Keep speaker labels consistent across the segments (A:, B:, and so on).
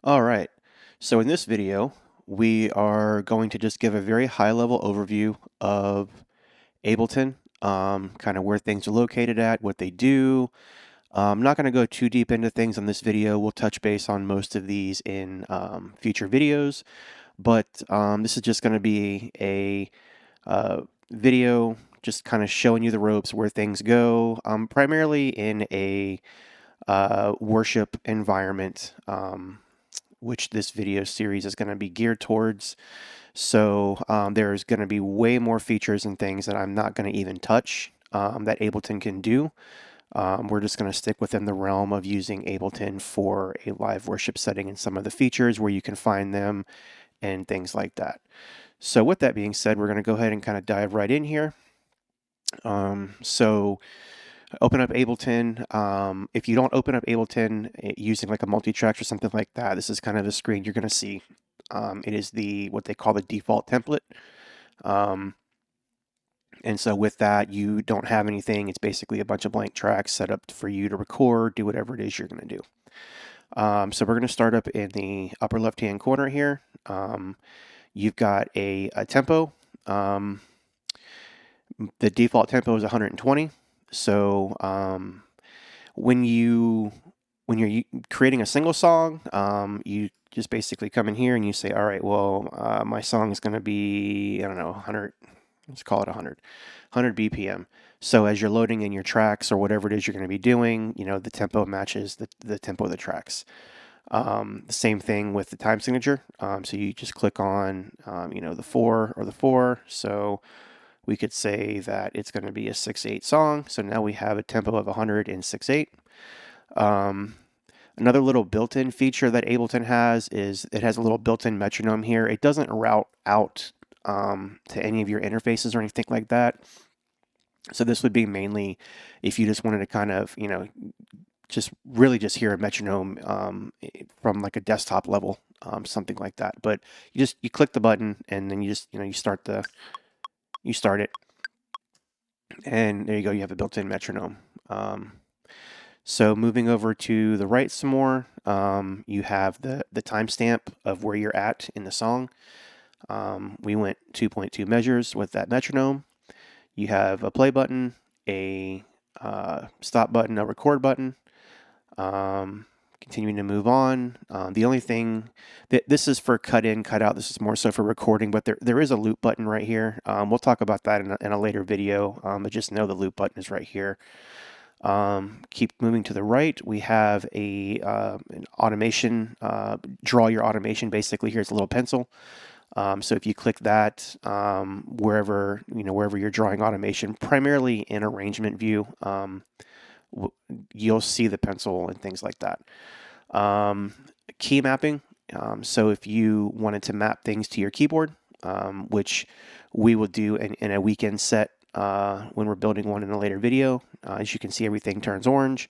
A: All right. So in this video, we are going to just give a very high-level overview of Ableton, kind of where things are located at, what they do. I'm not going to go too deep into things on this video. We'll touch base on most of these in future videos, but this is just going to be a video just kind of showing you the ropes where things go, primarily in a worship environment. Which this video series is going to be geared towards. So there's going to be way more features and things that I'm not going to even touch that Ableton can do. We're just going to stick within the realm of using Ableton for a live worship setting and some of the features where you can find them and things like that. So with that being said, we're going to go ahead and kind of dive right in here. So open up Ableton. If you don't open up Ableton using like a multi-track or something like that, this is kind of the screen you're going to see. It is what they call the default template. And so with that, you don't have anything. It's basically a bunch of blank tracks set up for you to record, do whatever it is you're going to do. So we're going to start up in the upper left-hand corner here. You've got a tempo. The default tempo is 120. So when you're creating a single song, you just basically come in here and you say, all right, well, my song is going to be, I don't know, 100, let's call it 100 BPM. So as you're loading in your tracks or whatever it is you're going to be doing, the tempo matches the tempo of the tracks. The same thing with the time signature. So you just click on, the 4 or the 4. So we could say that it's going to be a 6/8 song. So now we have a tempo of 100 in 6/8. Another little built-in feature that Ableton has is it has a little built-in metronome here. It doesn't route out to any of your interfaces or anything like that. So this would be mainly if you just wanted to kind of, just hear a metronome from like a desktop level, something like that. But you click the button and then you start it, and there you go. You have a built-in metronome. So moving over to the right some more, you have the timestamp of where you're at in the song. We went 2.2 measures with that metronome. You have a play button, a stop button, a record button. Continuing to move on. The only thing that this is for cut in, cut out. This is more so for recording, but there is a loop button right here. We'll talk about that in a later video, but just know the loop button is right here. Keep moving to the right. We have an automation, draw your automation. Basically, here's a little pencil. So if you click that, wherever you're drawing automation, primarily in arrangement view, you'll see the pencil and things like that. Key mapping. So if you wanted to map things to your keyboard, which we will do in a weekend set when we're building one in a later video, as you can see, everything turns orange.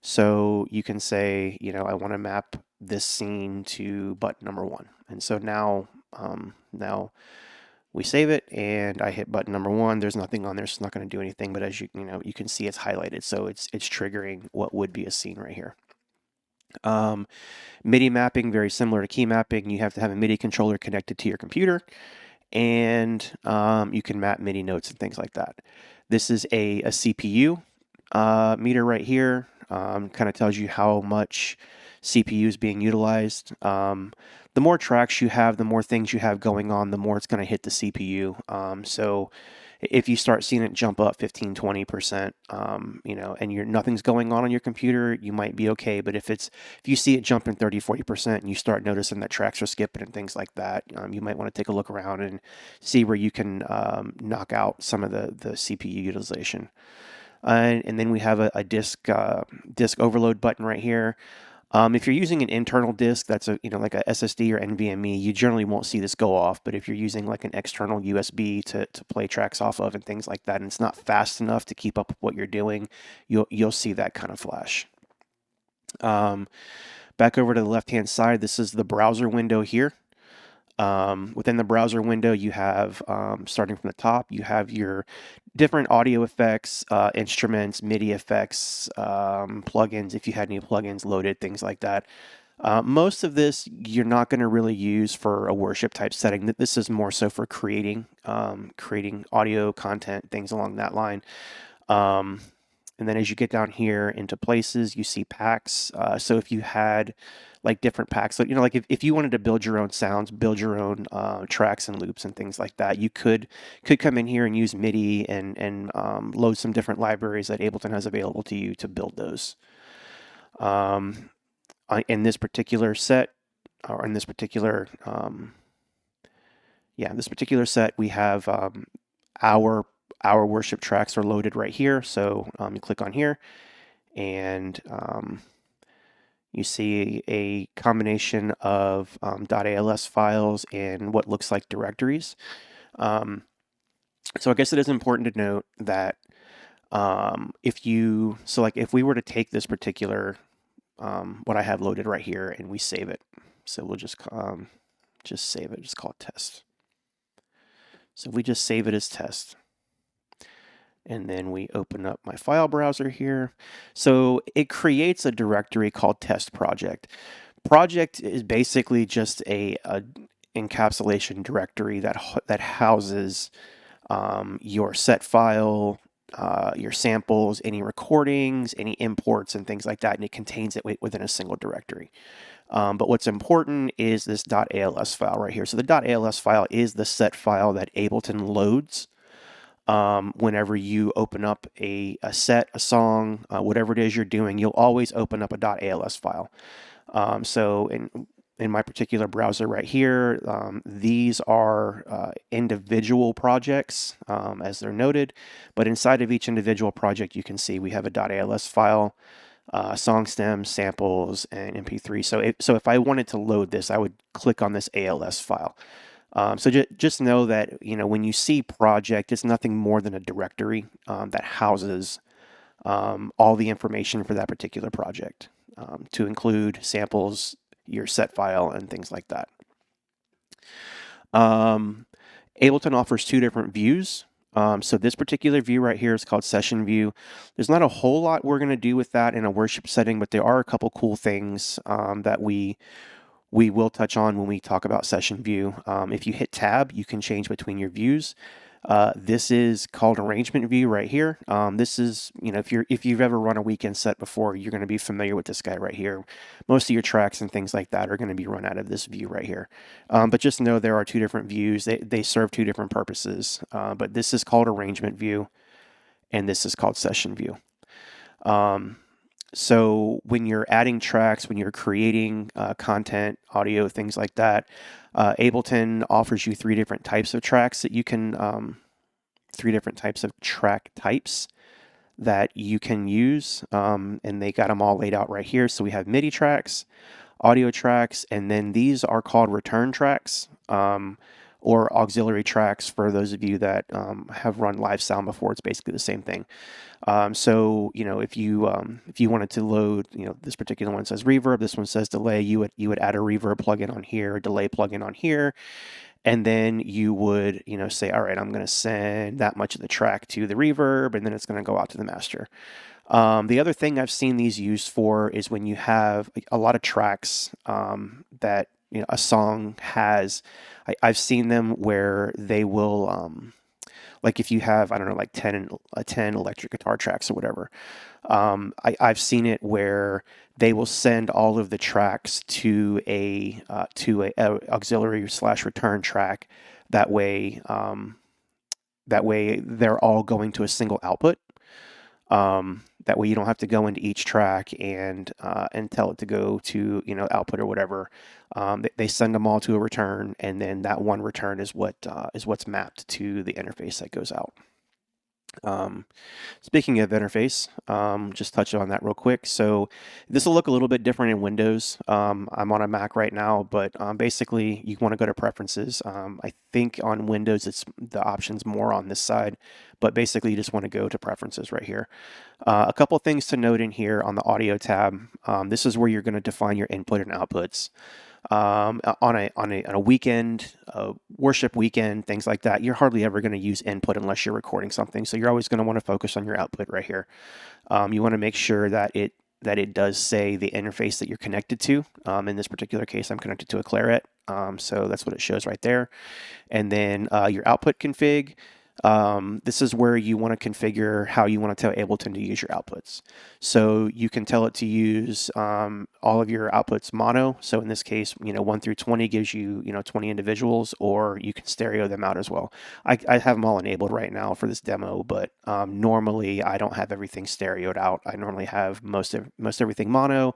A: So you can say, I want to map this scene to button number 1. And so now we save it and I hit button number 1. There's nothing on there, so it's not going to do anything. But as you can see, it's highlighted. So it's triggering what would be a scene right here. MIDI mapping, very similar to key mapping. You have to have a MIDI controller connected to your computer, and you can map MIDI notes and things like that. This is a CPU meter right here. Kind of tells you how much CPU is being utilized. The more tracks you have, the more things you have going on, the more it's going to hit the CPU. So if you start seeing it jump up 15, 20%, and nothing's going on your computer, you might be okay. But if you see it jumping 30, 40% and you start noticing that tracks are skipping and things like that, you might want to take a look around and see where you can knock out some of the CPU utilization. And then we have a disk overload button right here. If you're using an internal disk, that's like a SSD or NVMe, you generally won't see this go off. But if you're using like an external USB to play tracks off of and things like that, and it's not fast enough to keep up with what you're doing, you'll see that kind of flash. Back over to the left-hand side, this is the browser window here. Within the browser window, you have, starting from the top, you have your different audio effects, instruments, MIDI effects, plugins, if you had any plugins loaded, things like that. Most of this you're not going to really use for a worship type setting. This is more so for creating audio content, things along that line. Um, and then as you get down here into places, you see packs. So if you had like different packs, so, like if you wanted to build your own sounds, build your own tracks and loops and things like that, you could come in here and use MIDI and load some different libraries that Ableton has available to you to build those. In this particular set, or in this particular this particular set, we have our worship tracks are loaded right here. So you click on here, and you see a combination of .als files and what looks like directories. So I guess it is important to note that if we were to take this particular what I have loaded right here and we save it, so we'll just save it, just call it test. So we just save it as test. And then we open up my file browser here. So it creates a directory called test project. Project is basically just a encapsulation directory that houses your set file, your samples, any recordings, any imports, and things like that, and it contains it within a single directory. But what's important is this .als file right here. So the .als file is the set file that Ableton loads whenever you open up a set, a song, whatever it is you're doing. You'll always open up a .als file. So in my particular browser right here, these are individual projects, as they're noted, but inside of each individual project, you can see we have a .als file, song stems, samples, and MP3. So if I wanted to load this, I would click on this ALS file. So just know that, when you see project, it's nothing more than a directory that houses all the information for that particular project, to include samples, your set file, and things like that. Ableton offers two different views. So this particular view right here is called Session View. There's not a whole lot we're going to do with that in a worship setting, but there are a couple cool things that we will touch on when we talk about Session View. If you hit Tab, you can change between your views. This is called Arrangement View right here. This is, if you've ever run a weekend set before, you're going to be familiar with this guy right here. Most of your tracks and things like that are going to be run out of this view right here. But just know there are two different views. They serve two different purposes. But this is called Arrangement View, and this is called Session View. So when you're adding tracks, when you're creating content, audio, things like that, Ableton offers you three different types of tracks that you can, three different types of track types that you can use, and they got them all laid out right here. So we have MIDI tracks, audio tracks, and then these are called return tracks, or auxiliary tracks for those of you that have run live sound before. It's basically the same thing. So if you wanted to load, this particular one says reverb, this one says delay, you would add a reverb plugin on here, a delay plugin on here, and then you would say, all right, I'm going to send that much of the track to the reverb, and then it's going to go out to the master. The other thing I've seen these used for is when you have a lot of tracks that a song has. I've seen them where they will, like if you have, I don't know, like 10 electric guitar tracks or whatever. I've seen it where they will send all of the tracks to a auxiliary / return track. That way they're all going to a single output. That way you don't have to go into each track and tell it to go to output or whatever. They send them all to a return, and then that one return is what's mapped to the interface that goes out. Speaking of interface, just touch on that real quick. So this will look a little bit different in Windows. I'm on a Mac right now, but basically you want to go to preferences. I think on Windows the option's more on this side, but basically you just want to go to preferences right here. A couple things to note in here on the audio tab. This is where you're going to define your input and outputs. On a weekend, worship weekend, things like that, you're hardly ever going to use input unless you're recording something. So you're always going to want to focus on your output right here. You want to make sure that that it does say the interface that you're connected to. In this particular case, I'm connected to a Claret, so that's what it shows right there. And then your output config. This is where you want to configure how you want to tell Ableton to use your outputs. So you can tell it to use all of your outputs mono. So in this case, 1 through 20 gives you, 20 individuals, or you can stereo them out as well. I have them all enabled right now for this demo, but normally I don't have everything stereoed out. I normally have most everything mono,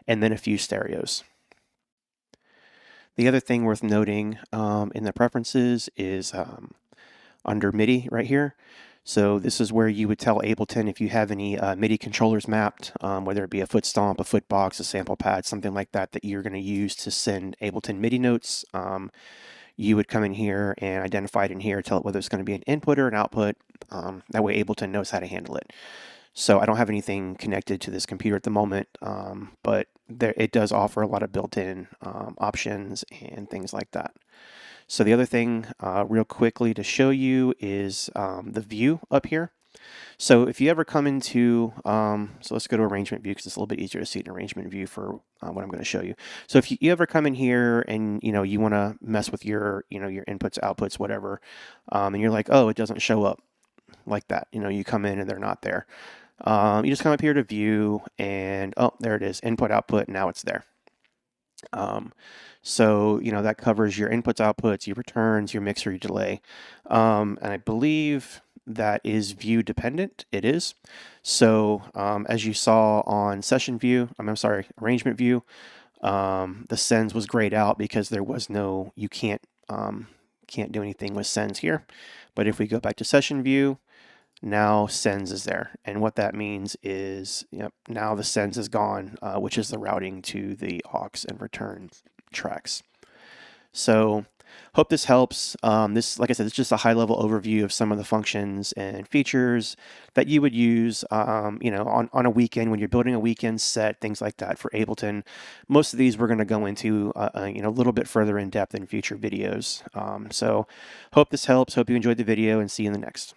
A: and then a few stereos. The other thing worth noting in the preferences is under MIDI right here. So this is where you would tell Ableton if you have any MIDI controllers mapped, whether it be a foot stomp, a foot box, a sample pad, something like that, that you're going to use to send Ableton MIDI notes. You would come in here and identify it in here, tell it whether it's going to be an input or an output. That way Ableton knows how to handle it. So I don't have anything connected to this computer at the moment, but it does offer a lot of built-in options and things like that. So the other thing real quickly to show you is the view up here. So if you ever come into, so let's go to arrangement view because it's a little bit easier to see an arrangement view for what I'm going to show you. So if you ever come in here and you want to mess with your your inputs, outputs, whatever, and you're like, oh, it doesn't show up like that. You come in and they're not there. You just come up here to view and oh, there it is, input, output. Now it's there. So that covers your inputs, outputs, your returns, your mixer, your delay, and I believe that is view dependent. It is. So as you saw on session view, I'm sorry, arrangement view, the sends was grayed out because there was no, you can't do anything with sends here. But if we go back to session view, now sends is there, and what that means is now the sends is gone, which is the routing to the aux and return tracks. So hope this helps. This, like I said, it's just a high-level overview of some of the functions and features that you would use on a weekend when you're building a weekend set, things like that for Ableton. Most of these we're going to go into a little bit further in depth in future videos. So hope this helps. Hope you enjoyed the video, and see you in the next.